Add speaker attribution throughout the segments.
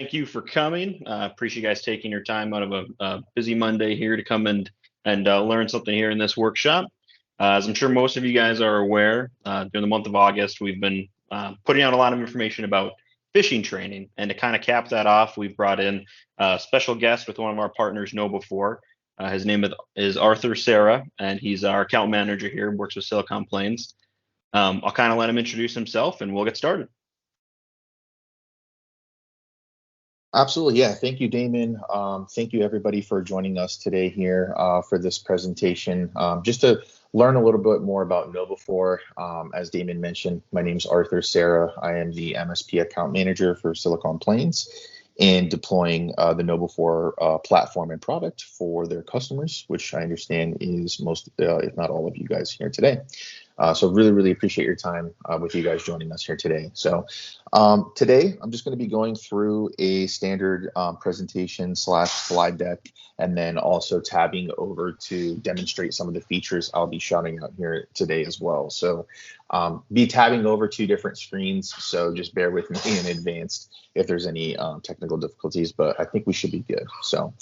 Speaker 1: Thank you for coming. Appreciate you guys taking your time out of a busy Monday here to come and learn something here in this workshop. As I'm sure most of you guys are aware, during the month of August, we've been putting out a lot of information about phishing training. And to kind of cap that off, we've brought in a special guest with one of our partners, Know Before. His name is Arthur Sarah, and he's our account manager here, works with Silicon Plains. I'll kind of let him introduce himself and we'll get started.
Speaker 2: Absolutely. Yeah. Thank you, Damon. Thank you, everybody, for joining us today here for this presentation. Just to learn a little bit more about KnowBe4, as Damon mentioned, my name is Arthur Sarah. I am the MSP account manager for Silicon Plains and deploying the KnowBe4 platform and product for their customers, which I understand is most, if not all of you guys here today. So really appreciate your time with you guys joining us here today. So today I'm just going to be going through a standard presentation / slide deck, and then also tabbing over to demonstrate some of the features I'll be shouting out here today as well. So be tabbing over 2 different screens, so just bear with me in advance if there's any technical difficulties, but I think we should be good. So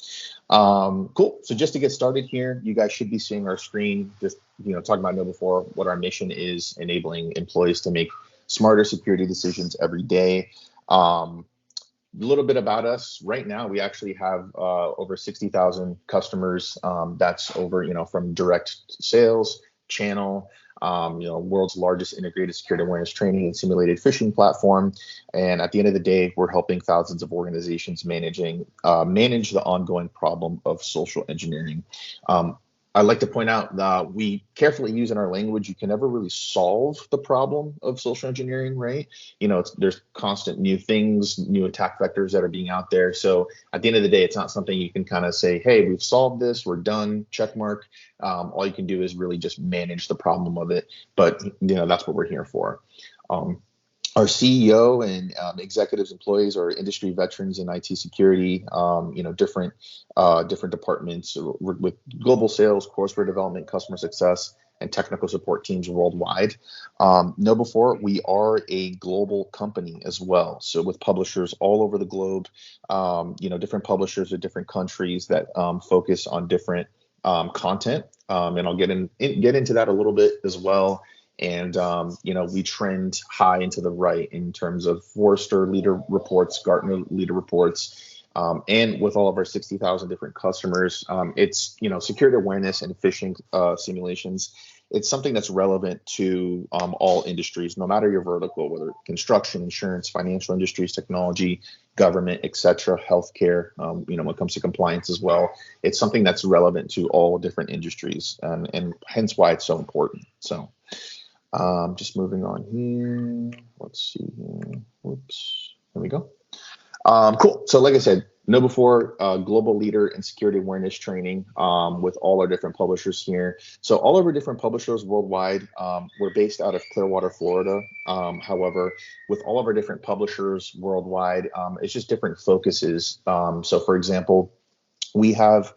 Speaker 2: cool. So just to get started here, you guys should be seeing our screen, just talking about KnowBe4, what our mission is, enabling employees to make smarter security decisions every day. A little bit about us. Right now, we actually have over 60,000 customers. That's over, from direct sales, channel, world's largest integrated security awareness training and simulated phishing platform. And at the end of the day, we're helping thousands of organizations manage the ongoing problem of social engineering. I like to point out that we carefully use in our language, you can never really solve the problem of social engineering, right? There's constant new things, new attack vectors that are being out there. So at the end of the day, it's not something you can kind of say, hey, we've solved this, we're done, check mark. All you can do is really just manage the problem of it. But, that's what we're here for. Our CEO and executives, employees are industry veterans in IT security, different departments with global sales, courseware development, customer success, and technical support teams worldwide. KnowBe4, we are a global company as well. So with publishers all over the globe, different publishers of different countries that focus on different content. And I'll get into that a little bit as well. And, we trend high into the right in terms of Forrester leader reports, Gartner leader reports, and with all of our 60,000 different customers, it's, security awareness and phishing simulations. It's something that's relevant to all industries, no matter your vertical, whether construction, insurance, financial industries, technology, government, etc., healthcare, when it comes to compliance as well. It's something that's relevant to all different industries, and hence why it's so important. So just moving on here. Let's see here. Whoops. There we go. Cool. So like I said, KnowBe4, global leader in security awareness training with all our different publishers here. So all of our different publishers worldwide, we're based out of Clearwater, Florida. However, with all of our different publishers worldwide, it's just different focuses. So for example, we have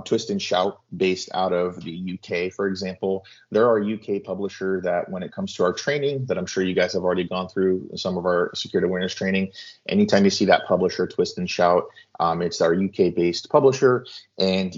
Speaker 2: Twist and Shout based out of the UK, for example. They're our UK publisher that when it comes to our training, that I'm sure you guys have already gone through some of our security awareness training. Anytime you see that publisher, Twist and Shout, it's our UK based publisher. And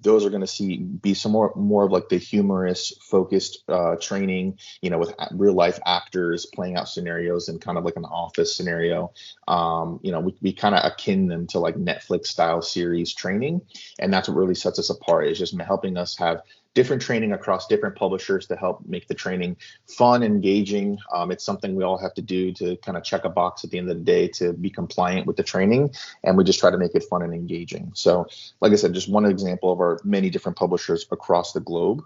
Speaker 2: those are going to be some more of like the humorous focused training, with real life actors playing out scenarios in kind of like an office scenario. We kind of akin them to like Netflix style series training. And that's what really sets us apart, is just helping us have different training across different publishers to help make the training fun, engaging. It's something we all have to do to kind of check a box at the end of the day to be compliant with the training. And we just try to make it fun and engaging. So like I said, just one example of our many different publishers across the globe.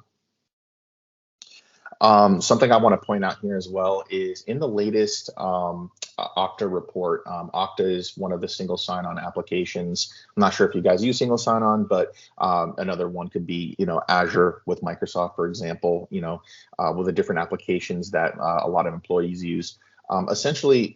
Speaker 2: Something I want to point out here as well is in the latest Okta report. Okta is one of the single sign-on applications. I'm not sure if you guys use single sign-on, but another one could be, Azure with Microsoft, for example, with the different applications that a lot of employees use. Essentially,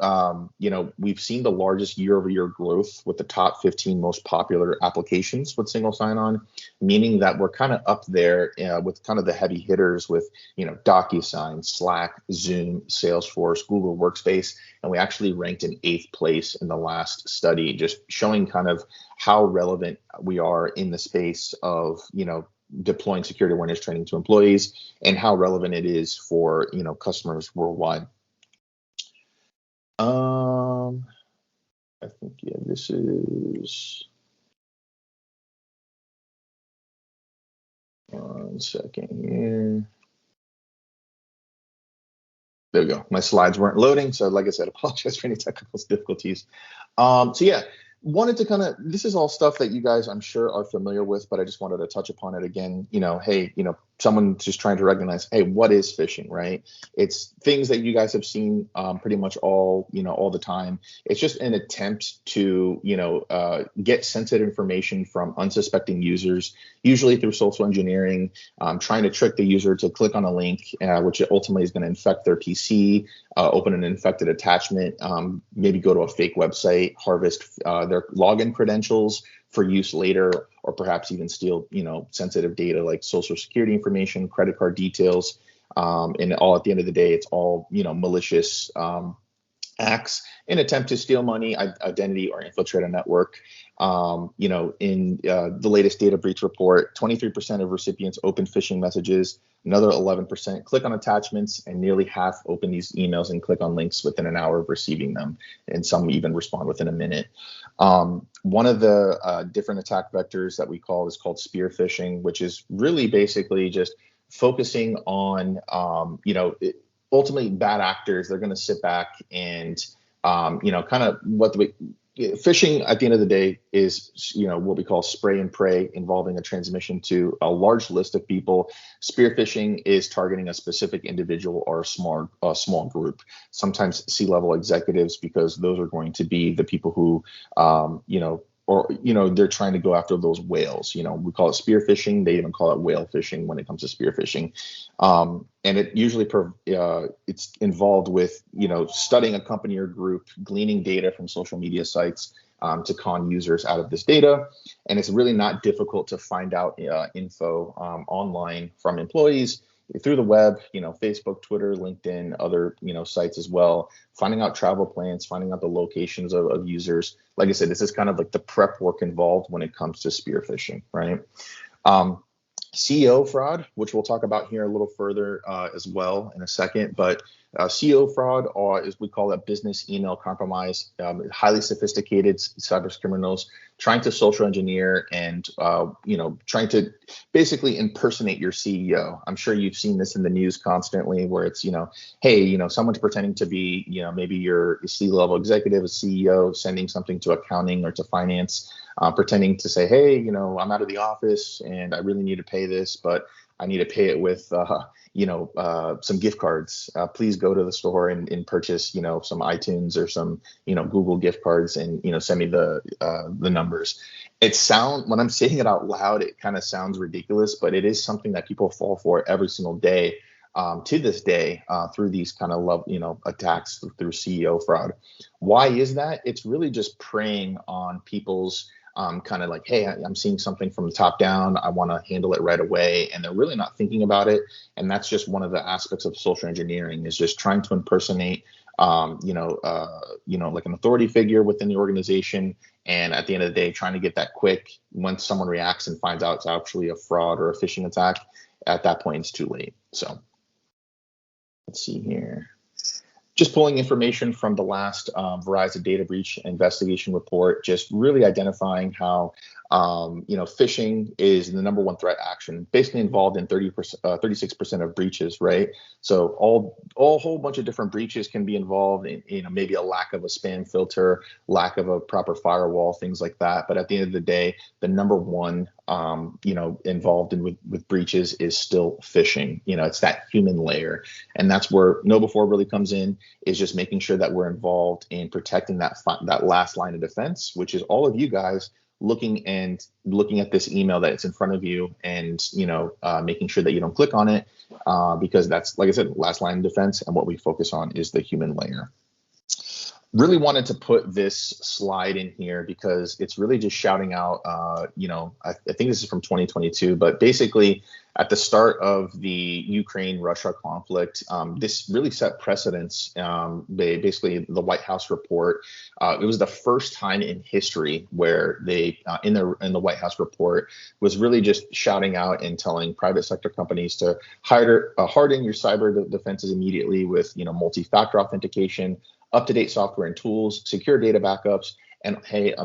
Speaker 2: we've seen the largest year-over-year growth with the top 15 most popular applications with single sign-on, meaning that we're kind of up there with kind of the heavy hitters with, DocuSign, Slack, Zoom, Salesforce, Google Workspace, and we actually ranked in 8th place in the last study, just showing kind of how relevant we are in the space of, deploying security awareness training to employees and how relevant it is for, customers worldwide. I think, yeah, this is, one second here. There we go. My slides weren't loading. So like I said, apologize for any technical difficulties. So yeah, wanted to kind of, this is all stuff that you guys, I'm sure, are familiar with, but I just wanted to touch upon it again. Hey, someone just trying to recognize, hey, what is phishing, right? It's things that you guys have seen pretty much all the time. It's just an attempt to, get sensitive information from unsuspecting users, usually through social engineering, trying to trick the user to click on a link, which ultimately is going to infect their PC, open an infected attachment, maybe go to a fake website, harvest their login credentials for use later, or perhaps even steal, sensitive data like social security information, credit card details, and all at the end of the day, it's all, malicious acts in attempt to steal money, identity, or infiltrate a network. In the latest data breach report, 23% of recipients open phishing messages, another 11% click on attachments, and nearly half open these emails and click on links within an hour of receiving them, and some even respond within a minute. One of the different attack vectors that we call is called spear phishing, which is really basically just focusing on, ultimately bad actors. They're going to sit back and, kind of phishing at the end of the day is, what we call spray and pray, involving a transmission to a large list of people. Spear phishing is targeting a specific individual or a small group, sometimes C-level executives, because those are going to be the people who, they're trying to go after those whales. We call it spear phishing. They even call it whale phishing when it comes to spear phishing. And it usually it's involved with, studying a company or group, gleaning data from social media sites to con users out of this data. And it's really not difficult to find out info online from employees through the web, Facebook, Twitter, LinkedIn, other, sites as well, finding out travel plans, finding out the locations of users. Like I said, this is kind of like the prep work involved when it comes to spear phishing, right? CEO fraud, which we'll talk about here a little further as well in a second, but CEO fraud, or as we call it, business email compromise, highly sophisticated cyber criminals trying to social engineer and, trying to basically impersonate your CEO. I'm sure you've seen this in the news constantly where it's, hey, someone's pretending to be, maybe you're a C-level executive, a CEO, sending something to accounting or to finance, pretending to say, hey, I'm out of the office and I really need to pay this, but I need to pay it with, some gift cards. Please go to the store and purchase, some iTunes or some, Google gift cards and, send me the numbers. When I'm saying it out loud, it kind of sounds ridiculous, but it is something that people fall for every single day. To this day, through these kind of attacks through CEO fraud. Why is that? It's really just preying on people's kind of like, hey, I'm seeing something from the top down. I want to handle it right away. And they're really not thinking about it. And that's just one of the aspects of social engineering, is just trying to impersonate, like an authority figure within the organization. And at the end of the day, trying to get that quick. Once someone reacts and finds out it's actually a fraud or a phishing attack, at that point, it's too late. So let's see here. Just pulling information from the last Verizon data breach investigation report, just really identifying how, phishing is the number one threat action, basically involved in 36% of breaches, right? So all whole bunch of different breaches can be involved in, maybe a lack of a spam filter, lack of a proper firewall, things like that. But at the end of the day, the number one, involved with breaches is still phishing. It's that human layer. And that's where KnowBe4 really comes in, is just making sure that we're involved in protecting that last line of defense, which is all of you guys looking at this email that's in front of you and, making sure that you don't click on it, because that's, like I said, last line of defense. And what we focus on is the human layer. Really wanted to put this slide in here because it's really just shouting out, I think this is from 2022, but basically at the start of the Ukraine-Russia conflict, this really set precedents. Basically, the White House report, it was the first time in history where they, in the White House report, was really just shouting out and telling private sector companies to harden your cyber defenses immediately with, multi-factor authentication, up-to-date software and tools, secure data backups, and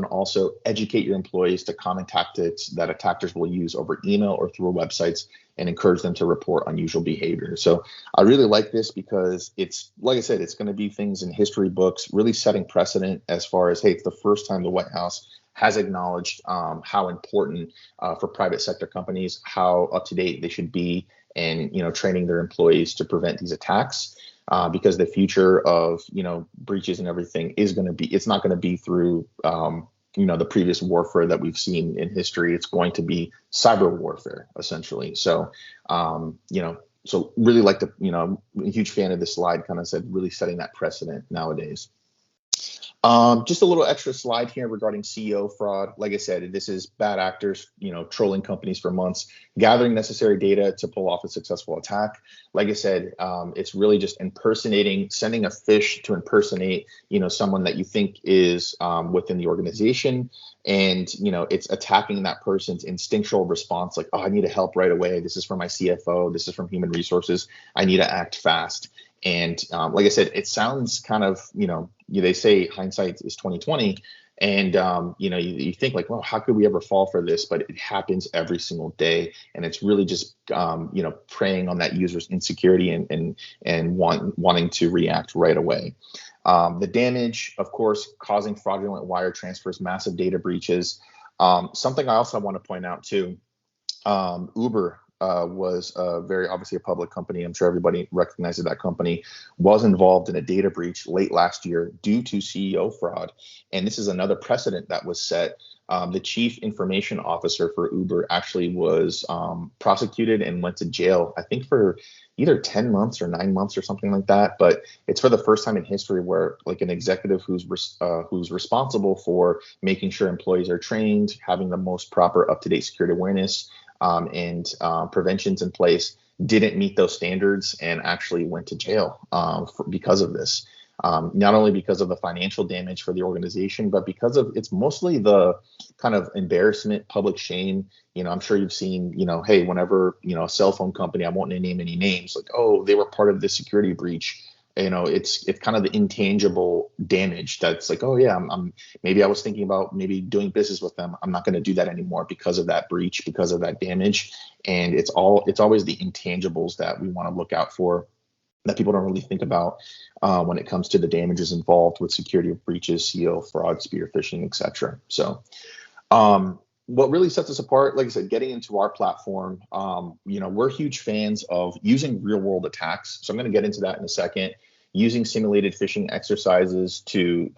Speaker 2: also educate your employees to common tactics that attackers will use over email or through websites, and encourage them to report unusual behavior. So I really like this because it's, like I said, it's going to be things in history books, really setting precedent as far as, hey, it's the first time the White House has acknowledged how important for private sector companies, how up to date they should be, and training their employees to prevent these attacks. Because the future of breaches and everything it's not going to be through the previous warfare that we've seen in history. It's going to be cyber warfare essentially. So so really like I'm a huge fan of this slide. Kind of said really setting that precedent nowadays. Just a little extra slide here regarding CEO fraud. Like I said, this is bad actors, trolling companies for months, gathering necessary data to pull off a successful attack. Like I said, it's really just sending a phish to impersonate, someone that you think is within the organization. And, it's attacking that person's instinctual response, like, oh, I need to help right away. This is from my CFO. This is from human resources. I need to act fast. And like I said, it sounds kind of, they say hindsight is 2020. And, you think like, well, how could we ever fall for this? But it happens every single day. And it's really just, preying on that user's insecurity and wanting to react right away. The damage, of course, causing fraudulent wire transfers, massive data breaches. Something I also want to point out, too, Uber was very obviously a public company. I'm sure everybody recognizes that company was involved in a data breach late last year due to CEO fraud. And this is another precedent that was set. The chief information officer for Uber actually was prosecuted and went to jail, I think for either 10 months or 9 months or something like that. But it's for the first time in history where like an executive who's responsible for making sure employees are trained, having the most proper up-to-date security awareness, and preventions in place, didn't meet those standards and actually went to jail because of this. Not only because of the financial damage for the organization, but because of it's mostly the kind of embarrassment, public shame. I'm sure you've seen, hey, whenever, a cell phone company, I won't name any names, like, oh, they were part of this security breach. It's kind of the intangible damage that's like, oh yeah, maybe I was thinking about maybe doing business with them. I'm not going to do that anymore because of that breach, because of that damage. And it's always the intangibles that we want to look out for, that people don't really think about when it comes to the damages involved with security breaches, CEO fraud, spear phishing, etc. So what really sets us apart, like I said, getting into our platform, we're huge fans of using real world attacks. So I'm going to get into that in a second. Using simulated phishing exercises to,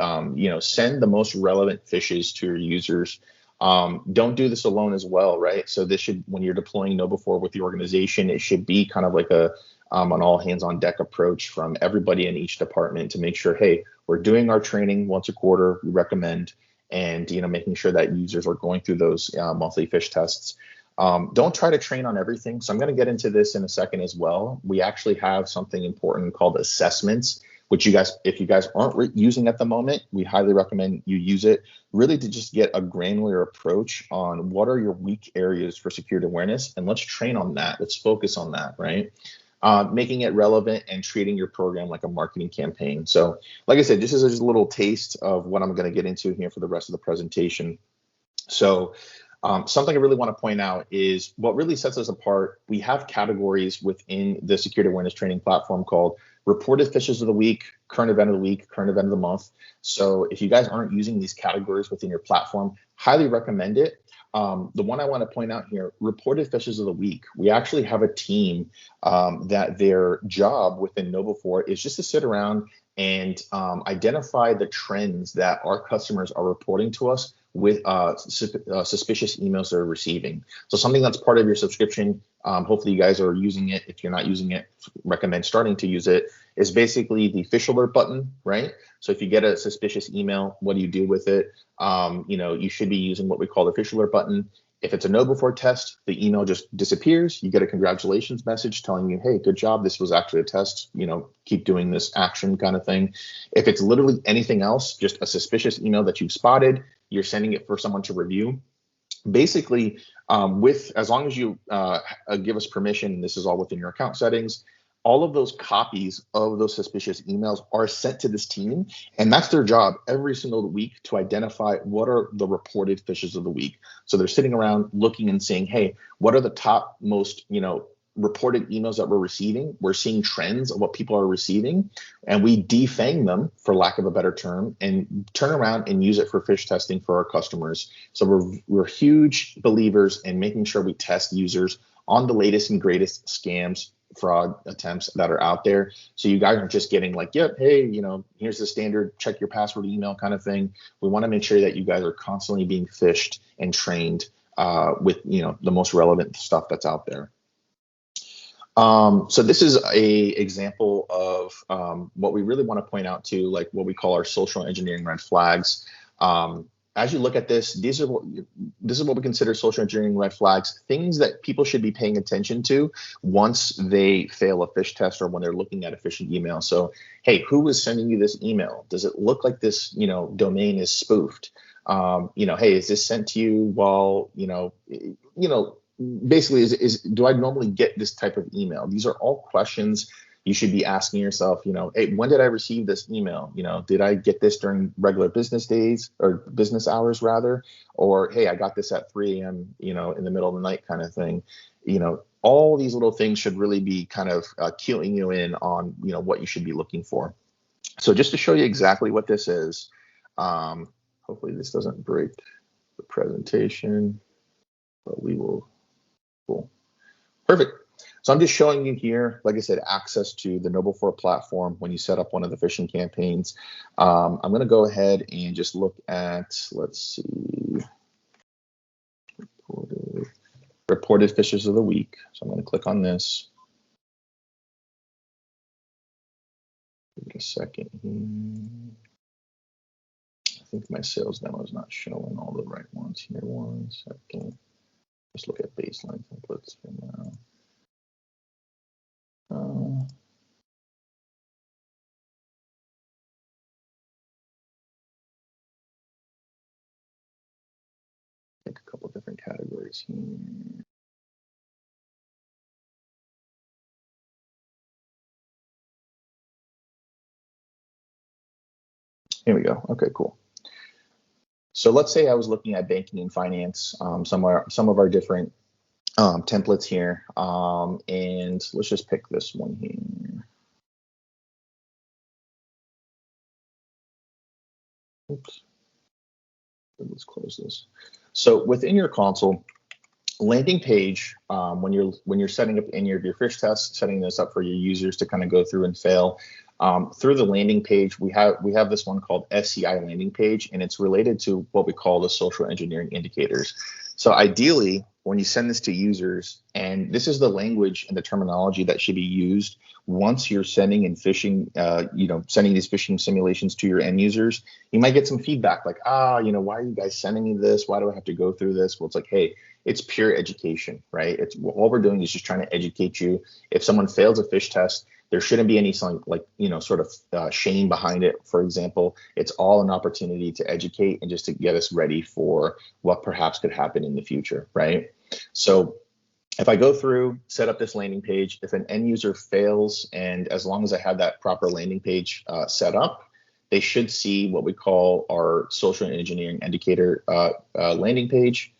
Speaker 2: send the most relevant phishes to your users. Don't do this alone as well, right? So this should, when you're deploying KnowBe4 with the organization, it should be kind of like an all hands on deck approach from everybody in each department to make sure, hey, we're doing our training once a quarter, we recommend, and making sure that users are going through those monthly phish tests. Don't try to train on everything. So I'm going to get into this in a second as well. We actually have something important called assessments, which if you guys aren't using at the moment, we highly recommend you use it, really to just get a granular approach on what are your weak areas for security awareness, and let's train on that. Let's focus on that, right? Making it relevant and treating your program like a marketing campaign. So like I said, this is just a little taste of what I'm going to get into here for the rest of the presentation. So something I really want to point out is what really sets us apart. We have categories within the security awareness training platform called reported phishes of the week, current event of the week, current event of the month. So if you guys aren't using these categories within your platform, highly recommend it. The one I want to point out here, reported phishes of the week. We actually have a team that their job within KnowBe4 is just to sit around and identify the trends that our customers are reporting to us with suspicious emails they're receiving. So something that's part of your subscription, hopefully you guys are using it. If you're not using it, recommend starting to use it, is basically the fish alert button, right? So if you get a suspicious email, what do you do with it? You should be using what we call the fish alert button. If it's a know before test, the email just disappears. You get a congratulations message telling you, hey, good job. This was actually a test. Keep doing this action kind of thing. If it's literally anything else, just a suspicious email that you've spotted, you're sending it for someone to review. Basically, as long as you give us permission, this is all within your account settings, all of those copies of those suspicious emails are sent to this team, and that's their job every single week to identify what are the reported phishes of the week. So they're sitting around looking and saying, hey, what are the top most, reported emails that we're receiving? We're seeing trends of what people are receiving, and we defang them, for lack of a better term, and turn around and use it for phish testing for our customers. So we're huge believers in making sure we test users on the latest and greatest scams, fraud attempts that are out there. So you guys aren't just getting like, yep, hey, here's the standard check your password email kind of thing. We want to make sure that you guys are constantly being phished and trained with the most relevant stuff that's out there. So this is a example of what we really want to point out to, like what we call our social engineering red flags. As you look at this, this is what we consider social engineering red flags, things that people should be paying attention to once they fail a phish test or when they're looking at a phishing email. So, hey, who is sending you this email? Does it look like this, domain is spoofed? Hey, is this sent to you while, basically do I normally get this type of email? These are all questions you should be asking yourself, hey, when did I receive this email? Did I get this during regular business days or business hours rather? Or, hey, I got this at 3 a.m., in the middle of the night kind of thing. All these little things should really be kind of cueing you in on, what you should be looking for. So just to show you exactly what this is, hopefully this doesn't break the presentation, but we will. Cool. Perfect. So I'm just showing you here, like I said, access to the KnowBe4 platform when you set up one of the phishing campaigns. I'm going to go ahead and just look at, let's see, reported phishes of the week. So I'm going to click on this. Give it a second here. I think my sales demo is not showing all the right ones here. 1 second. Let's look at baseline templates for now. Take a couple different categories here. Here we go. Okay, cool. So let's say I was looking at banking and finance, some of our different templates here, and let's just pick this one here. Oops. Let's close this. So within your console landing page, when you're setting up any of your phish tests, setting this up for your users to kind of go through and fail, through the landing page, we have this one called SCI landing page, and it's related to what we call the social engineering indicators. So ideally, when you send this to users, and this is the language and the terminology that should be used once you're sending and phishing, sending these phishing simulations to your end users, you might get some feedback like, why are you guys sending me this? Why do I have to go through this? Well, it's like, hey, it's pure education, right? It's all we're doing is just trying to educate you. If someone fails a phish test, there shouldn't be any sort of shame behind it. For example, it's all an opportunity to educate and just to get us ready for what perhaps could happen in the future, right? So if I go through, set up this landing page, if an end user fails, and as long as I have that proper landing page set up, they should see what we call our social engineering indicator landing page.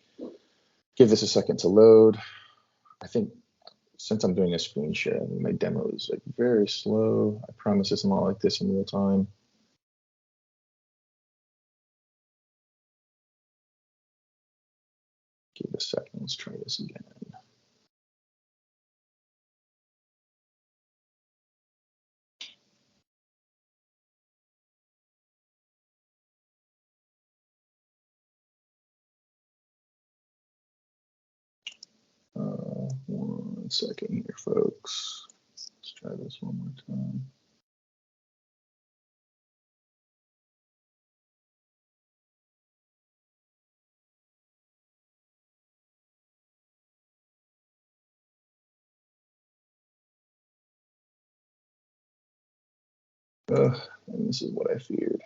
Speaker 2: Give this a second to load. I think since I'm doing a screen share, my demo is like very slow. I promise it's not like this in real time. Give it a second. Let's try this again. 1 second here, folks. Let's try this one more time. And this is what I feared.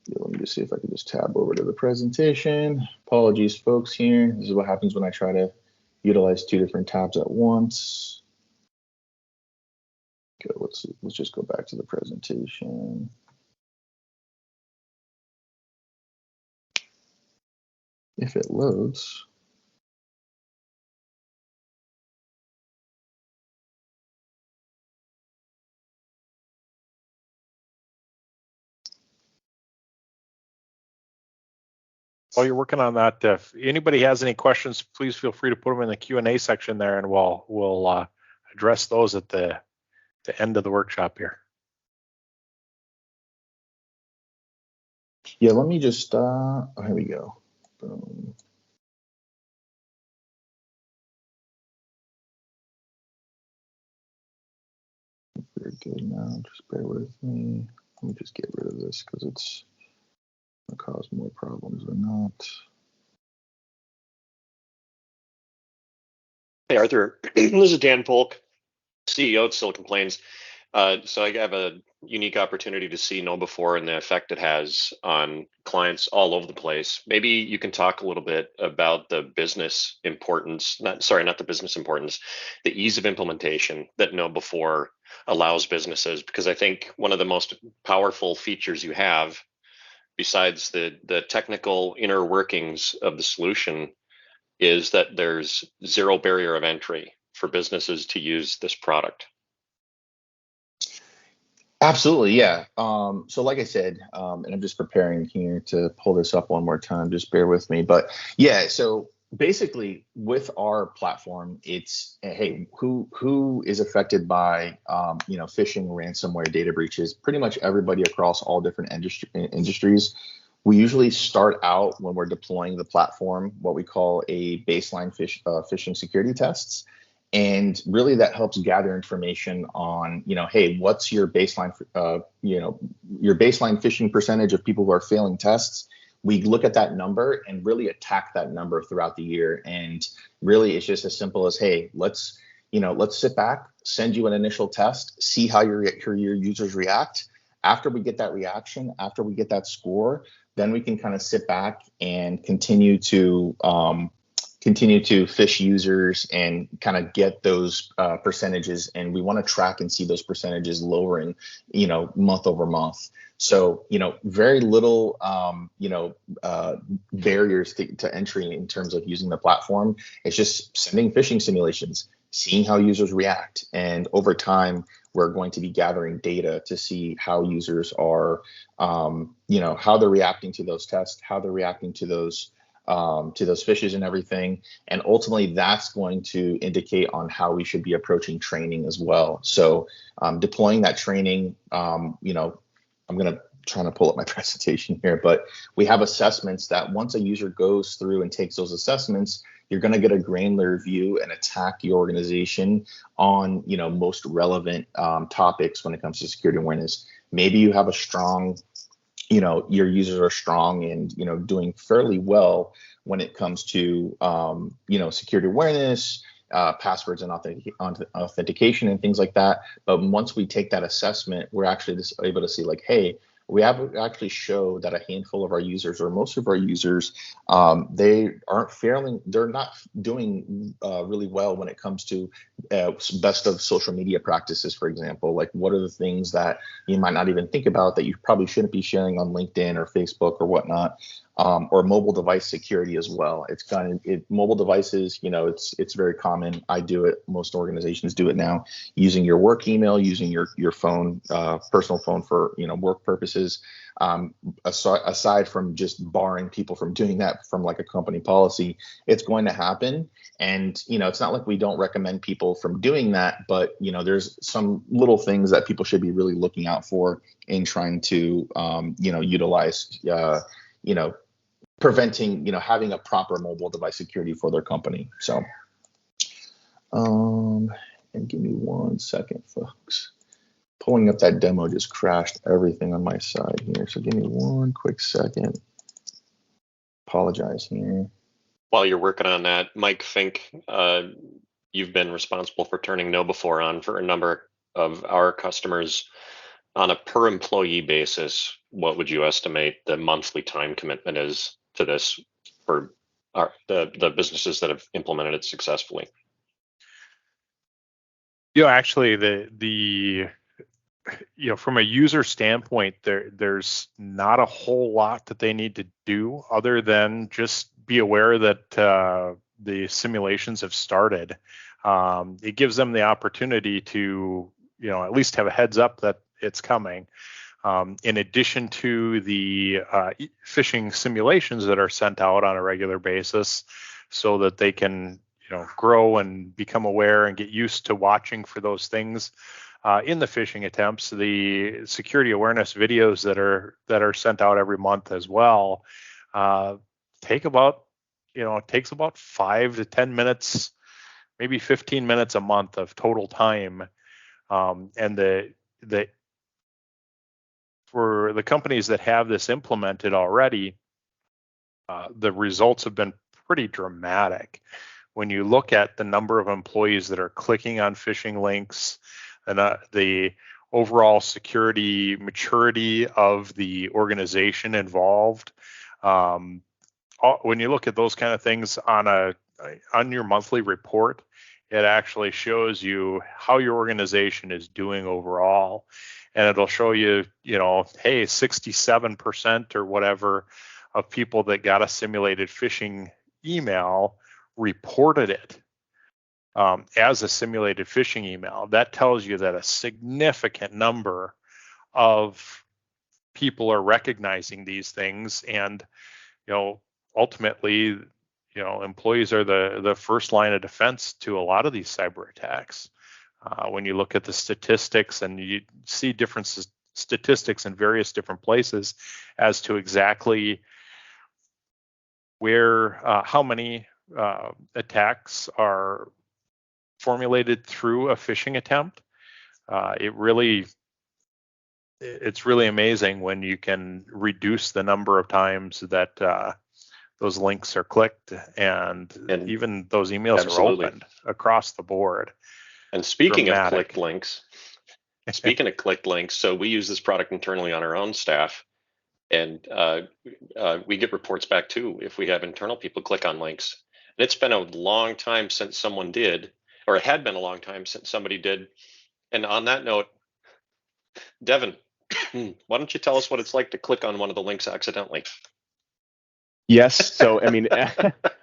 Speaker 2: Yeah, let me just see if I can just tab over to the presentation. Apologies, folks, here. This is what happens when I try to utilize 2 different tabs at once. Okay, let's just go back to the presentation. If it loads.
Speaker 3: While you're working on that, if anybody has any questions, please feel free to put them in the Q&A section there, and we'll address those at the end of the workshop here.
Speaker 2: Yeah, let me just, here we go. Boom. We're good now, just bear with me. Let me just get rid of this because it's going to cause more problems or not.
Speaker 4: Hey, Arthur. This is Dan Polk, CEO at Silicon Plains. So I have a unique opportunity to see KnowBe4 and the effect it has on clients all over the place. Maybe you can talk a little bit about the business importance, not the business importance, the ease of implementation that KnowBe4 allows businesses, because I think one of the most powerful features you have, besides the technical inner workings of the solution, is that there's zero barrier of entry for businesses to use this product.
Speaker 2: Absolutely, yeah. So like I said, and I'm just preparing here to pull this up one more time, just bear with me. But yeah, so basically with our platform, it's, hey, who is affected by, phishing, ransomware, data breaches? Pretty much everybody across all different industries. We usually start out when we're deploying the platform, what we call a baseline phishing security tests. And really that helps gather information on, hey, what's your baseline, your baseline phishing percentage of people who are failing tests. We look at that number and really attack that number throughout the year. And really it's just as simple as, hey, let's sit back, send you an initial test, see how your users react. After we get that reaction, after we get that score, then we can kind of sit back and continue to phish users and kind of get those percentages. And we want to track and see those percentages lowering, month over month. So, very little, barriers to entry in terms of using the platform. It's just sending phishing simulations, seeing how users react. And over time, we're going to be gathering data to see how users are, how they're reacting to those tests, how they're reacting to those phishes and everything. And ultimately, that's going to indicate on how we should be approaching training as well. So deploying that training, I'm going to try to pull up my presentation here, but we have assessments that once a user goes through and takes those assessments, you're going to get a granular view and attack the organization on, most relevant topics when it comes to security awareness. Maybe you have a strong, your users are strong and, doing fairly well when it comes to, security awareness, passwords and authentication and things like that. But once we take that assessment, we're actually just able to see like, hey, we have actually show that a handful of our users or most of our users, they're not doing really well when it comes to best of social media practices, for example. Like, what are the things that you might not even think about that you probably shouldn't be sharing on LinkedIn or Facebook or whatnot, or mobile device security as well. It's mobile devices, it's very common. I do it. Most organizations do it now, using your work email, using your phone, personal phone for, work purposes. Aside from just barring people from doing that from like a company policy, it's going to happen. And, it's not like we don't recommend people from doing that, but, there's some little things that people should be really looking out for in trying to, utilize, preventing, having a proper mobile device security for their company. So, and give me 1 second, folks. Pulling up that demo just crashed everything on my side here. So give me 1 quick second. Apologize here.
Speaker 4: While you're working on that, Mike Fink, you've been responsible for turning KnowBe4 on for a number of our customers. On a per employee basis, what would you estimate the monthly time commitment is to this for the businesses that have implemented it successfully?
Speaker 3: Actually, the from a user standpoint, there's not a whole lot that they need to do other than just be aware that the simulations have started. It gives them the opportunity to, at least have a heads up that it's coming. In addition to the phishing simulations that are sent out on a regular basis, so that they can, grow and become aware and get used to watching for those things. In the phishing attempts, the security awareness videos that are sent out every month as well takes about 5 to 10 minutes, maybe 15 minutes a month of total time. And for the companies that have this implemented already, the results have been pretty dramatic. When you look at the number of employees that are clicking on phishing links, and the overall security maturity of the organization involved, when you look at those kind of things on your monthly report, it actually shows you how your organization is doing overall, and it'll show you, hey, 67% or whatever of people that got a simulated phishing email reported it as a simulated phishing email. That tells you that a significant number of people are recognizing these things, and ultimately, employees are the first line of defense to a lot of these cyber attacks. When you look at the statistics, and you see different statistics in various different places as to exactly where how many attacks are formulated through a phishing attempt, it's really amazing when you can reduce the number of times that those links are clicked and even those emails
Speaker 4: absolutely.
Speaker 3: are opened across the board.
Speaker 4: And speaking of clicked links, so we use this product internally on our own staff, and we get reports back too if we have internal people click on links. And it's been a long time since someone did, or it had been a long time since somebody did. And on that note, Devin, why don't you tell us what it's like to click on one of the links accidentally?
Speaker 5: Yes. So, I mean,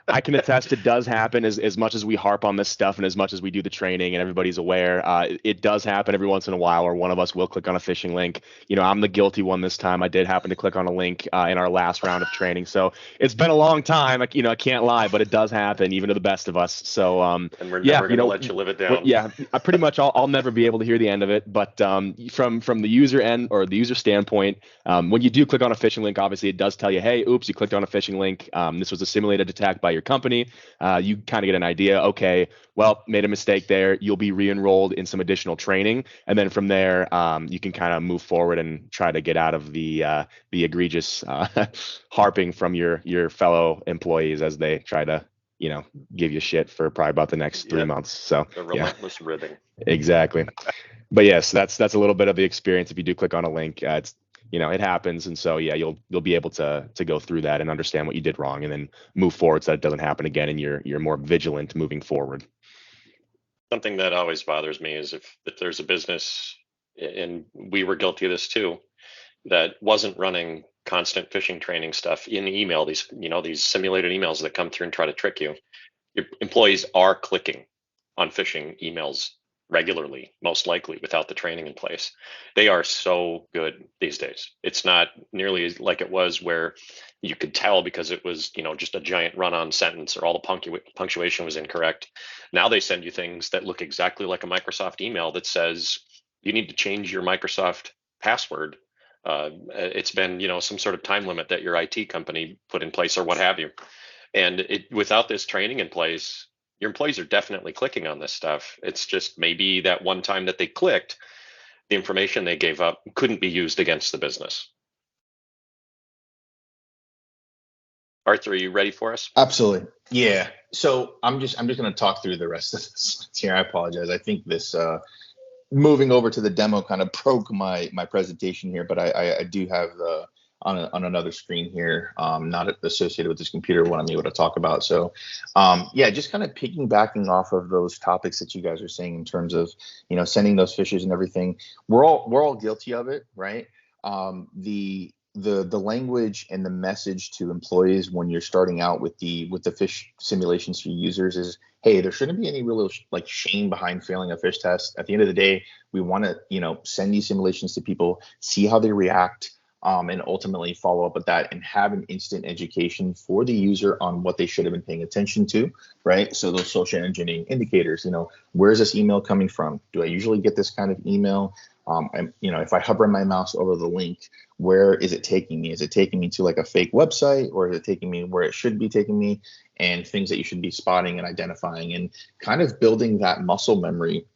Speaker 5: I can attest it does happen as much as we harp on this stuff and as much as we do the training and everybody's aware. It does happen every once in a while where one of us will click on a phishing link. I'm the guilty one this time. I did happen to click on a link in our last round of training. So it's been a long time. I can't lie, but it does happen even to the best of us. So,
Speaker 4: and we're never going to let you live it down.
Speaker 5: I pretty much I'll never be able to hear the end of it. But from the user end or the user standpoint, when you do click on a phishing link, obviously it does tell you, hey, oops, you clicked on a phishing link. This was a simulated attack by your company. You kind of get an idea. Okay, well, made a mistake there. You'll be re-enrolled in some additional training, and then from there, you can kind of move forward and try to get out of the egregious harping from your fellow employees as they try to give you shit for probably about the next 3 months. So
Speaker 4: the relentless ribbing.
Speaker 5: Exactly. But yes, that's a little bit of the experience. If you do click on a link, it's it happens, and so you'll be able to go through that and understand what you did wrong, and then move forward so that it doesn't happen again, and you're more vigilant moving forward.
Speaker 4: Something that always bothers me is if there's a business, and we were guilty of this too, that wasn't running constant phishing training stuff in email. These simulated emails that come through and try to trick you. Your employees are clicking on phishing emails regularly, most likely without the training in place. They are so good these days. It's not nearly like it was where you could tell because it was, just a giant run-on sentence or all the punctuation was incorrect. Now they send you things that look exactly like a Microsoft email that says you need to change your Microsoft password It's been, some sort of time limit that your IT company put in place or what have you. And without this training in place, your employees are definitely clicking on this stuff. It's just maybe that one time that they clicked, the information they gave up couldn't be used against the business. Arthur, are you ready for us?
Speaker 2: Absolutely. Yeah. So I'm just going to talk through the rest of this here. I apologize. I think this moving over to the demo kind of broke my presentation here, but I do have on another screen here, not associated with this computer, what I'm able to talk about. So yeah, just kind of piggybacking off of those topics that you guys are saying in terms of, sending those fishes and everything. We're all guilty of it, right? The language and the message to employees when you're starting out with the fish simulations for users is, hey, there shouldn't be any real like shame behind failing a fish test. At the end of the day, we want to send these simulations to people, see how they react, and ultimately follow up with that and have an instant education for the user on what they should have been paying attention to, right? So those social engineering indicators, where's this email coming from? Do I usually get this kind of email? And if I hover my mouse over the link, where is it taking me? Is it taking me to like a fake website, or is it taking me where it should be taking me? And things that you should be spotting and identifying, and kind of building that muscle memory.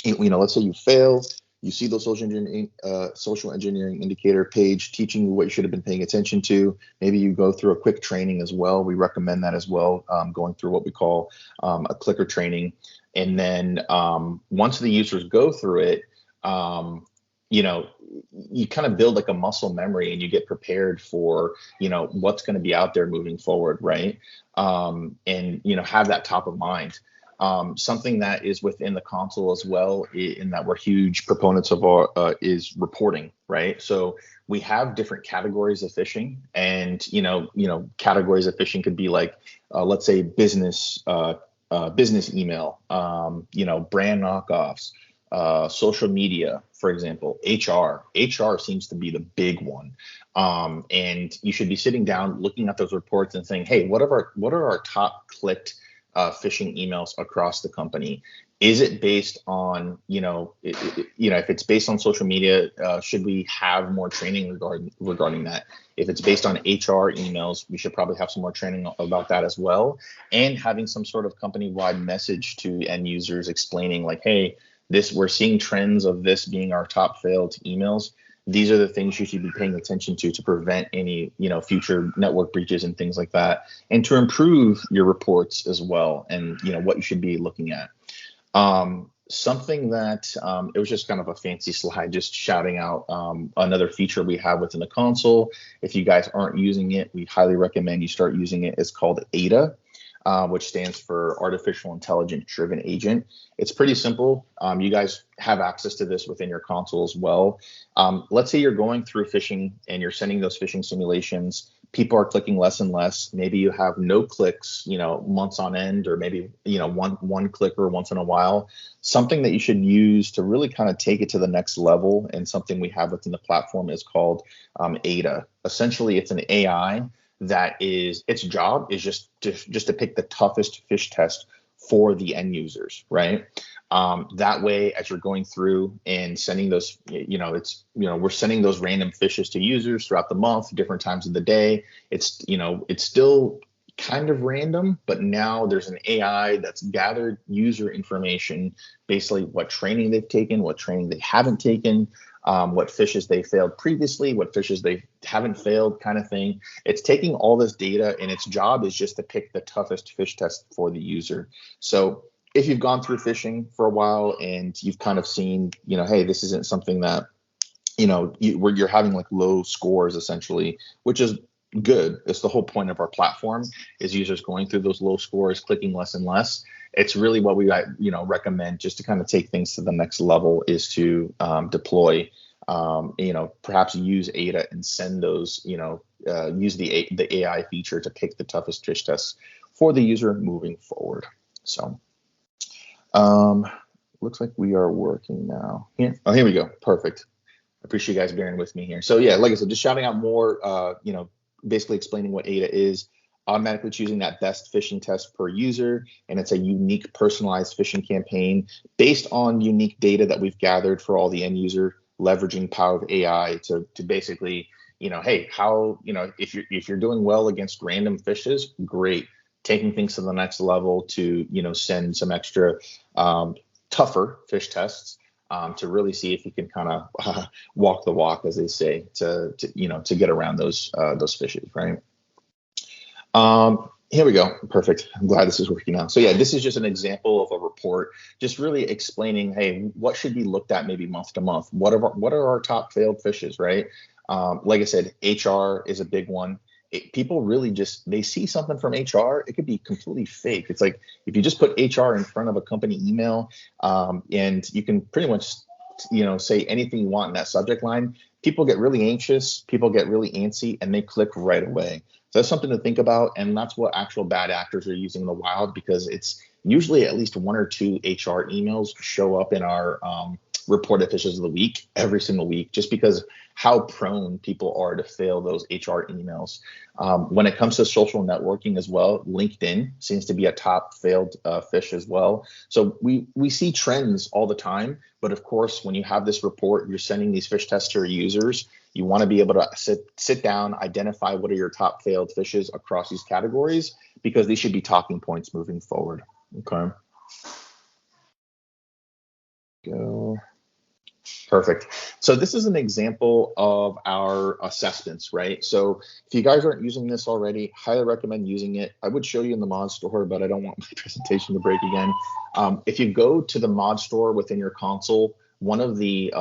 Speaker 2: Let's say you fail, you see those social engineering indicator page teaching you what you should have been paying attention to. Maybe you go through a quick training as well. We recommend that as well, going through what we call a clicker training. And then once the users go through it, you kind of build like a muscle memory, and you get prepared for, what's going to be out there moving forward, right? And have that top of mind. Something that is within the console as well, in that we're huge proponents of our is reporting, right? So we have different categories of phishing, and categories of phishing could be like, let's say business email, brand knockoffs, social media, for example, HR seems to be the big one. And you should be sitting down, looking at those reports and saying, hey, what are our top clicked phishing emails across the company? Is it based on, if it's based on social media, should we have more training regarding that? If it's based on HR emails, we should probably have some more training about that as well. And having some sort of company-wide message to end users explaining like, hey, we're seeing trends of this being our top failed emails. These are the things you should be paying attention to prevent any, future network breaches and things like that, and to improve your reports as well, and what you should be looking at. Something that it was just kind of a fancy slide, just shouting out another feature we have within the console. If you guys aren't using it, we highly recommend you start using it. It's called ADA. Which stands for Artificial Intelligence Driven Agent. It's pretty simple. You guys have access to this within your console as well. Let's say you're going through phishing and you're sending those phishing simulations. People are clicking less and less. Maybe you have no clicks, months on end, or maybe, one clicker once in a while. Something that you should use to really kind of take it to the next level, and something we have within the platform, is called ADA. Essentially, it's an AI that is, its job is just to pick the toughest fish test for the end users, right? That way, as you're going through and sending those, we're sending those random fishes to users throughout the month, different times of the day. It's still kind of random, but now there's an AI that's gathered user information, basically what training they've taken, what training they haven't taken, what fishes they failed previously, what fishes they haven't failed, kind of thing. It's taking all this data, and its job is just to pick the toughest fish test for the user. So if you've gone through phishing for a while and you've kind of seen, hey, this isn't something that, where you're having like low scores essentially, which is good. It's the whole point of our platform, is users going through those low scores, clicking less and less. It's really what we recommend, just to kind of take things to the next level, is to deploy, perhaps use ADA and send those, use the AI feature to pick the toughest fish tests for the user moving forward. So looks like we are working now. Here we go. Perfect. I appreciate you guys bearing with me here. So yeah, like I said, just shouting out more, basically explaining what ADA is. Automatically choosing that best phishing test per user, and it's a unique personalized phishing campaign based on unique data that we've gathered for all the end user leveraging power of AI to basically, hey, how, if you're doing well against random fishes, great. Taking things to the next level to, send some extra tougher fish tests to really see if you can kind of walk the walk, as they say, to get around those fishes, right? Here we go. Perfect. I'm glad this is working out. So yeah, this is just an example of a report, just really explaining, hey, what should be looked at maybe month to month. What are our top failed fishes, right? Like I said, HR is a big one. People really they see something from HR, it could be completely fake. It's like if you just put HR in front of a company email, and you can pretty much, say anything you want in that subject line, people get really anxious, people get really antsy, and they click right away. So that's something to think about, and that's what actual bad actors are using in the wild, because it's usually at least one or two HR emails show up in our reported fishes of the week every single week, just because how prone people are to fail those HR emails. When it comes to social networking as well, LinkedIn seems to be a top failed fish as well. So we see trends all the time, but of course, when you have this report, you're sending these fish tests to your users. You want to be able to sit down, identify what are your top failed fishes across these categories, because these should be talking points moving forward. Okay. Go. Perfect. So this is an example of our assessments, right? So if you guys aren't using this already, highly recommend using it. I would show you in the mod store, but I don't want my presentation to break again. If you go to the mod store within your console, one of the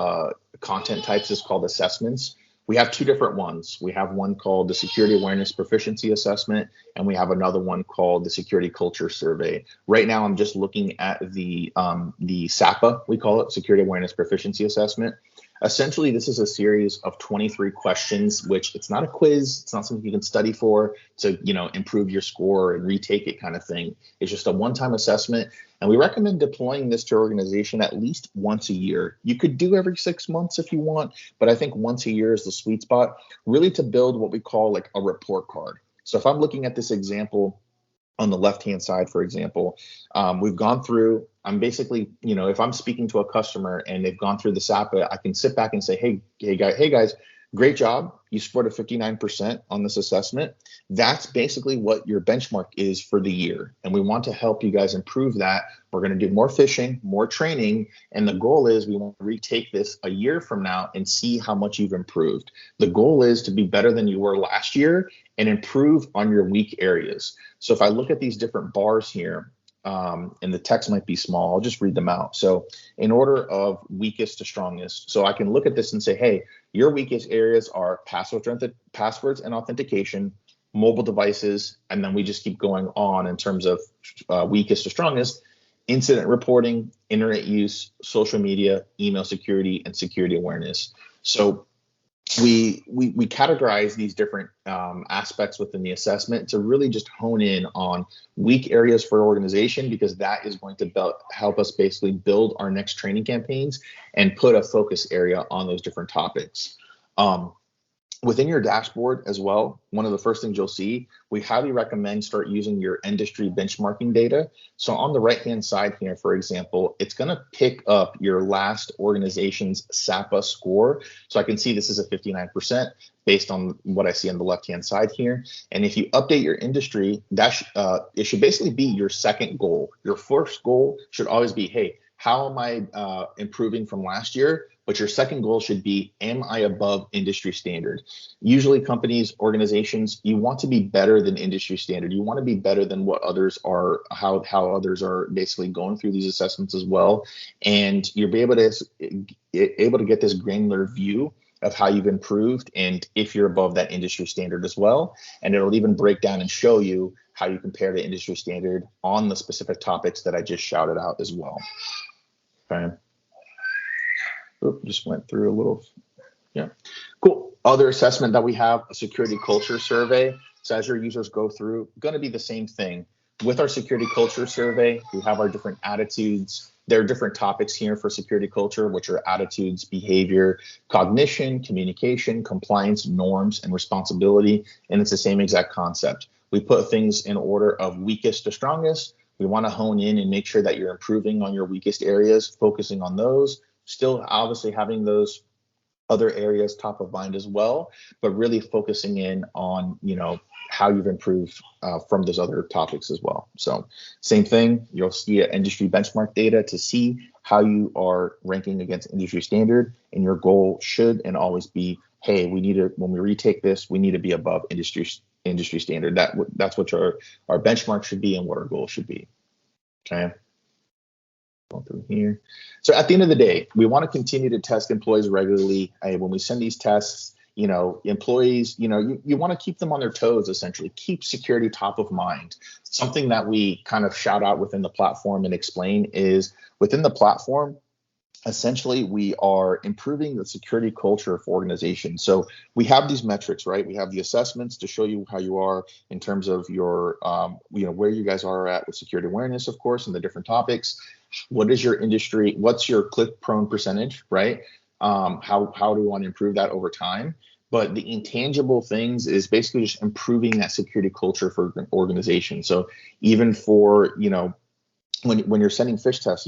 Speaker 2: content types is called assessments. We have two different ones. We have one called the Security Awareness Proficiency Assessment, and we have another one called the Security Culture Survey. Right now, I'm just looking at the SAPA, we call it, Security Awareness Proficiency Assessment. Essentially, this is a series of 23 questions, which it's not a quiz. It's not something you can study for to, improve your score and retake it kind of thing. It's just a one-time assessment. And we recommend deploying this to your organization at least once a year. You could do every 6 months if you want, but I think once a year is the sweet spot, really to build what we call like a report card. So if I'm looking at this example on the left-hand side, for example, we've gone through, I'm basically, if I'm speaking to a customer and they've gone through the SAPA, I can sit back and say, hey guys, great job. You scored a 59% on this assessment. That's basically what your benchmark is for the year. And we want to help you guys improve that. We're going to do more fishing, more training. And the goal is we want to retake this a year from now and see how much you've improved. The goal is to be better than you were last year and improve on your weak areas. So if I look at these different bars here, and the text might be small, I'll just read them out. So in order of weakest to strongest, so I can look at this and say, hey, your weakest areas are passwords and authentication, mobile devices, and then we just keep going on in terms of weakest to strongest: incident reporting, internet use, social media, email security, and security awareness. So we categorize these different aspects within the assessment to really just hone in on weak areas for organization, because that is going to help us basically build our next training campaigns and put a focus area on those different topics. Within your dashboard as well, one of the first things you'll see, we highly recommend start using your industry benchmarking data. So on the right-hand side here, for example, it's going to pick up your last organization's SAPA score. So I can see this is a 59% based on what I see on the left-hand side here. And if you update your industry, it should basically be your second goal. Your first goal should always be, hey, how am I improving from last year? But your second goal should be, am I above industry standard? Usually companies, organizations, you want to be better than industry standard. You want to be better than what others are, how others are basically going through these assessments as well. And you'll be able to get this granular view of how you've improved and if you're above that industry standard as well. And it'll even break down and show you how you compare to industry standard on the specific topics that I just shouted out as well. Okay. Oop, just went through a little. Yeah, cool. Other assessment that we have, a security culture survey. So as your users go through, going to be the same thing. With our security culture survey, we have our different attitudes. There are different topics here for security culture, which are attitudes, behavior, cognition, communication, compliance, norms, and responsibility. And it's the same exact concept. We put things in order of weakest to strongest. We want to hone in and make sure that you're improving on your weakest areas, focusing on those. Still obviously having those other areas top of mind as well, but really focusing in on, how you've improved from those other topics as well. So same thing, you'll see industry benchmark data to see how you are ranking against industry standard, and your goal should and always be, hey, when we retake this, we need to be above industry standard. That's what our benchmark should be and what our goal should be. Okay. Going through here. So at the end of the day, we want to continue to test employees regularly. When we send these tests, employees, you want to keep them on their toes, essentially. Keep security top of mind. Something that we kind of shout out within the platform and explain is within the platform, essentially, we are improving the security culture for organizations. So we have these metrics, right? We have the assessments to show you how you are in terms of your, where you guys are at with security awareness, of course, and the different topics. What is your industry? What's your click prone percentage, right? How do we want to improve that over time? But the intangible things is basically just improving that security culture for an organization. So even for, when you're sending phish tests,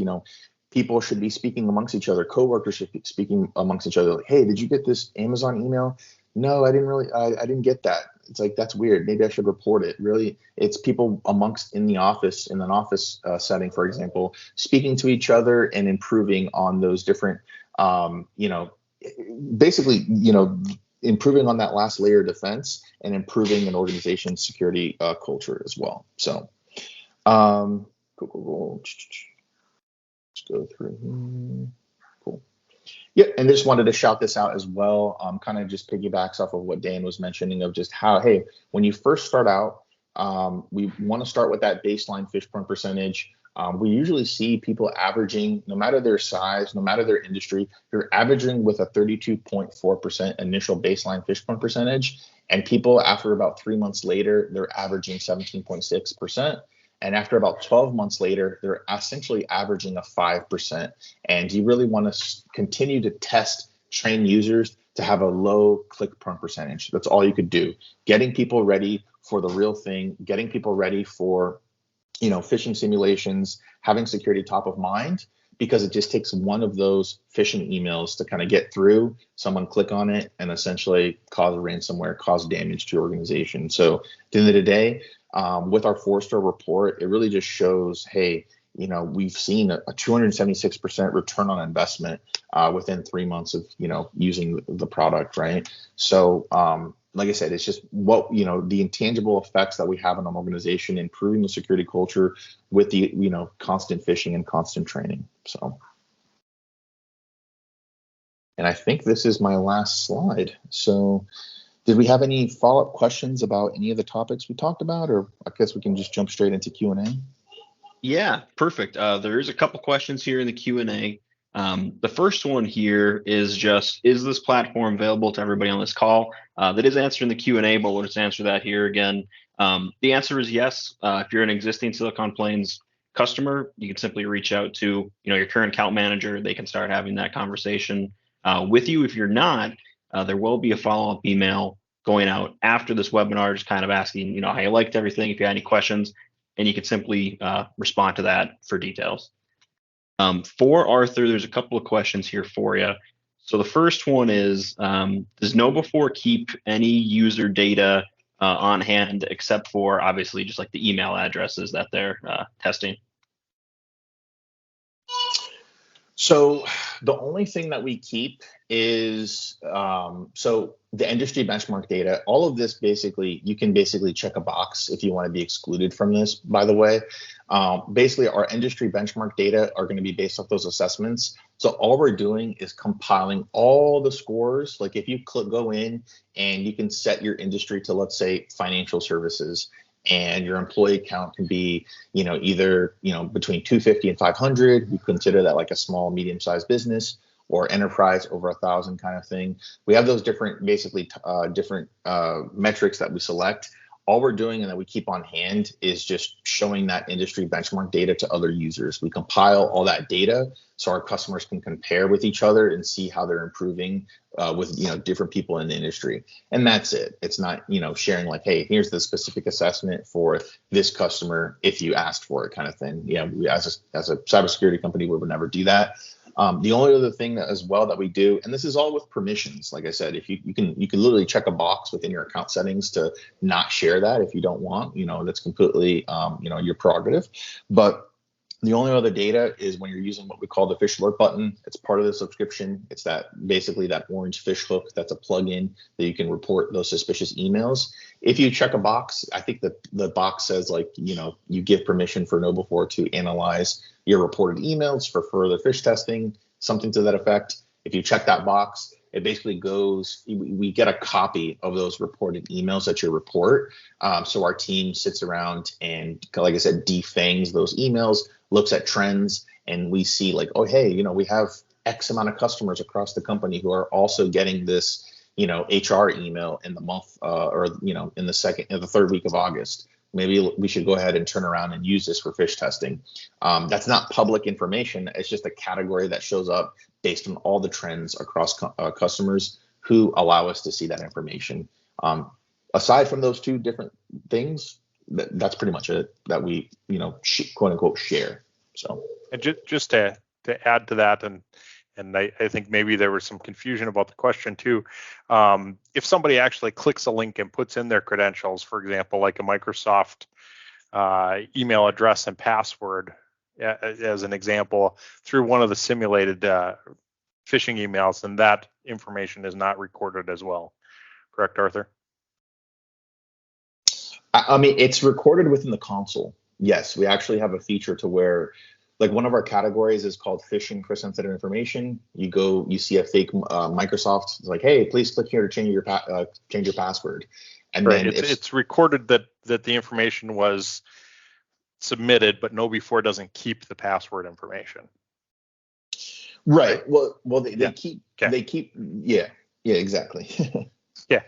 Speaker 2: people should be speaking amongst each other. Coworkers should be speaking amongst each other. Like, hey, did you get this Amazon email? No, I didn't get that. It's like, that's weird. Maybe I should report it. Really, it's people amongst in an office setting, for example, speaking to each other and improving on those different, basically, improving on that last layer of defense and improving an organization's security culture as well. So, cool. Let's go through here. Cool. Yeah, and just wanted to shout this out as well. Kind of just piggybacks off of what Dan was mentioning of just how, hey, when you first start out, we want to start with that baseline phish prone percentage. We usually see people averaging, no matter their size, no matter their industry, they're averaging with a 32.4% initial baseline phish prone percentage. And people, after about 3 months later, they're averaging 17.6%. And after about 12 months later, they're essentially averaging a 5%. And you really want to continue to train users to have a low click prone percentage. That's all you could do. Getting people ready for the real thing, getting people ready for, phishing simulations, having security top of mind, because it just takes one of those phishing emails to kind of get through, someone click on it, and essentially cause ransomware, cause damage to your organization. So at the end of the day, with our 4-star report, it really just shows, hey, we've seen a 276% return on investment within 3 months of, using the product, right? So, like I said, it's just what, the intangible effects that we have in an organization, improving the security culture with the, constant phishing and constant training. So, and I think this is my last slide. So, did we have any follow-up questions about any of the topics we talked about, or I guess we can just jump straight into Q&A?
Speaker 1: Yeah, perfect. There's a couple questions here in the Q&A. The first one here is just, is this platform available to everybody on this call? That is answered in the Q&A, but we'll just answer that here again. The answer is yes. If you're an existing Silicon Plains customer, you can simply reach out to your current account manager. They can start having that conversation with you. If you're not, there will be a follow-up email going out after this webinar, just kind of asking how you liked everything, if you had any questions, and you can simply respond to that for details. For Arthur, there's a couple of questions here for you. So the first one is, does KnowBe4 keep any user data on hand except for obviously just like the email addresses that they're testing?
Speaker 2: So the only thing that we keep is so the industry benchmark data. All of this basically, you can basically check a box if you want to be excluded from this, by the way. Basically, our industry benchmark data are going to be based off those assessments. So all we're doing is compiling all the scores. Like if you go in and you can set your industry to, let's say, financial services, and your employee count can be, either, between 250 and 500. We consider that like a small, medium-sized business, or enterprise over 1,000 kind of thing. We have those different, basically different metrics that we select. All we're doing and that we keep on hand is just showing that industry benchmark data to other users. We compile all that data so our customers can compare with each other and see how they're improving with different people in the industry. And that's it. It's not sharing like, hey, here's the specific assessment for this customer if you asked for it kind of thing. Yeah, we, as a cybersecurity company, we would never do that. The only other thing that as well that we do, and this is all with permissions, like I said, if you can literally check a box within your account settings to not share that if you don't want, that's completely your prerogative. But the only other data is when you're using what we call the fish alert button. It's part of the subscription. It's that basically that orange fish hook that's a plugin that you can report those suspicious emails. If you check a box, I think the box says you give permission for KnowBe4 to analyze your reported emails for further fish testing, something to that effect. If you check that box, it basically goes, we get a copy of those reported emails that you report. So our team sits around and, like I said, defangs those emails, looks at trends, and we see like, oh, hey, we have X amount of customers across the company who are also getting this, HR email in the month or in the third week of August. Maybe we should go ahead and turn around and use this for fish testing. That's not public information. It's just a category that shows up based on all the trends across customers who allow us to see that information. Aside from those two different things, that's pretty much it that we, quote unquote, share. So,
Speaker 3: and just to add to that, and I think maybe there was some confusion about the question too. If somebody actually clicks a link and puts in their credentials, for example, like a Microsoft email address and password, as an example, through one of the simulated phishing emails, then that information is not recorded as well. Correct, Arthur?
Speaker 2: I mean, it's recorded within the console. Yes, we actually have a feature to where, like, one of our categories is called phishing for sensitive information. You see a fake Microsoft. It's like, hey, please click here to change your password. And
Speaker 3: right.
Speaker 2: then
Speaker 3: it's recorded that the information was submitted, but KnowBe4 doesn't keep the password information.
Speaker 2: Right. Well, they
Speaker 3: Yeah.
Speaker 2: keep.
Speaker 3: Okay.
Speaker 2: They keep. Yeah. Yeah. Exactly.
Speaker 3: Yeah.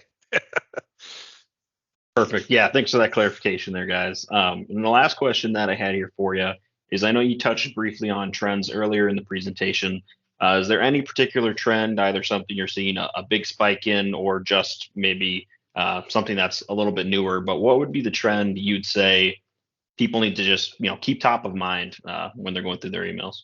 Speaker 1: Perfect. Yeah, thanks for that clarification there, guys. And the last question that I had here for you is, I know you touched briefly on trends earlier in the presentation. Is there any particular trend, either something you're seeing a big spike in, or just maybe something that's a little bit newer? But what would be the trend you'd say people need to just keep top of mind when they're going through their emails?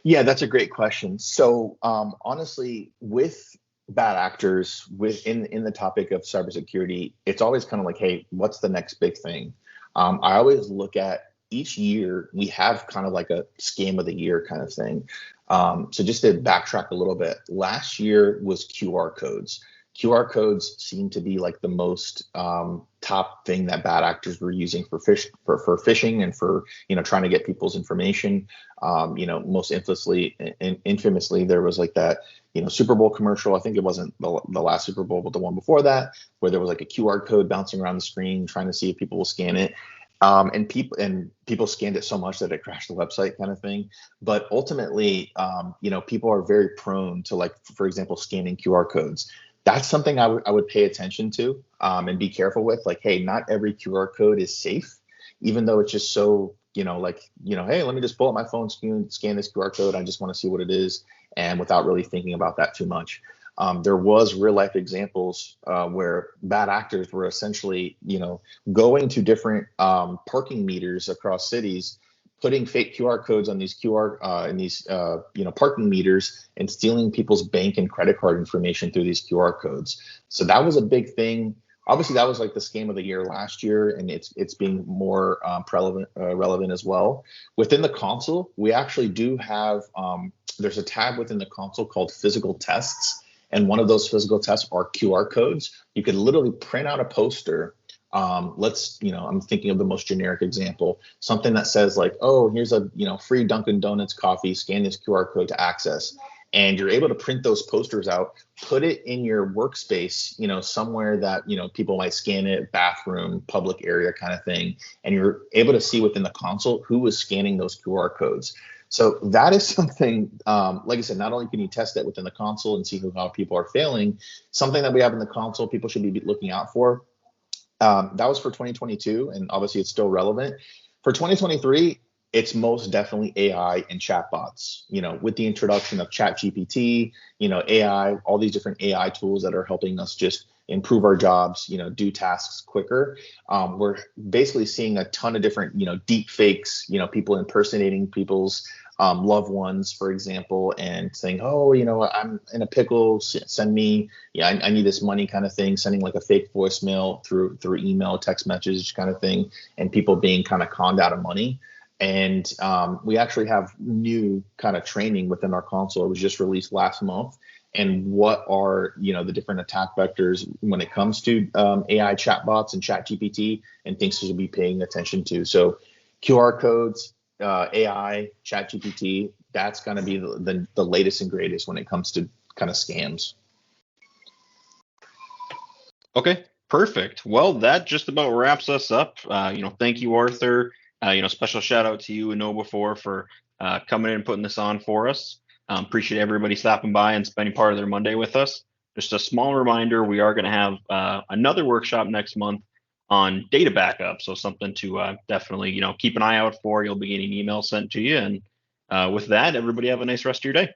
Speaker 2: Yeah, that's a great question. So honestly, with bad actors in the topic of cybersecurity, it's always kind of like, hey, what's the next big thing? I always look at each year we have kind of like a scam of the year kind of thing. So just to backtrack a little bit, last year was QR codes. QR codes seem to be like the most top thing that bad actors were using for phishing and for trying to get people's information. Most infamously, there was like that Super Bowl commercial. I think it wasn't the last Super Bowl, but the one before that, where there was like a QR code bouncing around the screen, trying to see if people will scan it. And people scanned it so much that it crashed the website, kind of thing. But ultimately, people are very prone to, like, for example, scanning QR codes. That's something I would pay attention to and be careful with. Like, hey, not every QR code is safe, even though it's just so, hey, let me just pull up my phone, scan this QR code. I just want to see what it is, and without really thinking about that too much. There was real life examples where bad actors were essentially, going to different parking meters across cities, putting fake QR codes on these parking meters, and stealing people's bank and credit card information through these QR codes. So that was a big thing. Obviously, that was like the scam of the year last year, and it's being more relevant as well. Within the console, we actually do have there's a tab within the console called physical tests, and one of those physical tests are QR codes. You could literally print out a poster. I'm thinking of the most generic example, something that says like, oh, here's a free Dunkin' Donuts coffee, scan this QR code to access. And you're able to print those posters out, put it in your workspace, somewhere that, people might scan it, bathroom, public area kind of thing. And you're able to see within the console who was scanning those QR codes. So that is something, like I said, not only can you test it within the console and see how people are failing, something that we have in the console people should be looking out for. That was for 2022, and obviously it's still relevant. For 2023, it's most definitely AI and chatbots. With the introduction of ChatGPT, AI, all these different AI tools that are helping us just improve our jobs, do tasks quicker. We're basically seeing a ton of different, deep fakes, people impersonating people's loved ones, for example, and saying, oh, I'm in a pickle, send me, I need this money kind of thing, sending like a fake voicemail through email, text message kind of thing, and people being kind of conned out of money. And we actually have new kind of training within our console. It was just released last month. And what are the different attack vectors when it comes to AI chatbots and ChatGPT, and things to be paying attention to. So QR codes, AI, ChatGPT, that's going to be the latest and greatest when it comes to kind of scams.
Speaker 1: Okay, perfect. Well, that just about wraps us up. Thank you, Arthur. Special shout out to you and Know4 for coming in and putting this on for us. Appreciate everybody stopping by and spending part of their Monday with us. Just a small reminder, we are going to have another workshop next month on data backup. So something to definitely, keep an eye out for. You'll be getting emails sent to you. And with that, everybody have a nice rest of your day.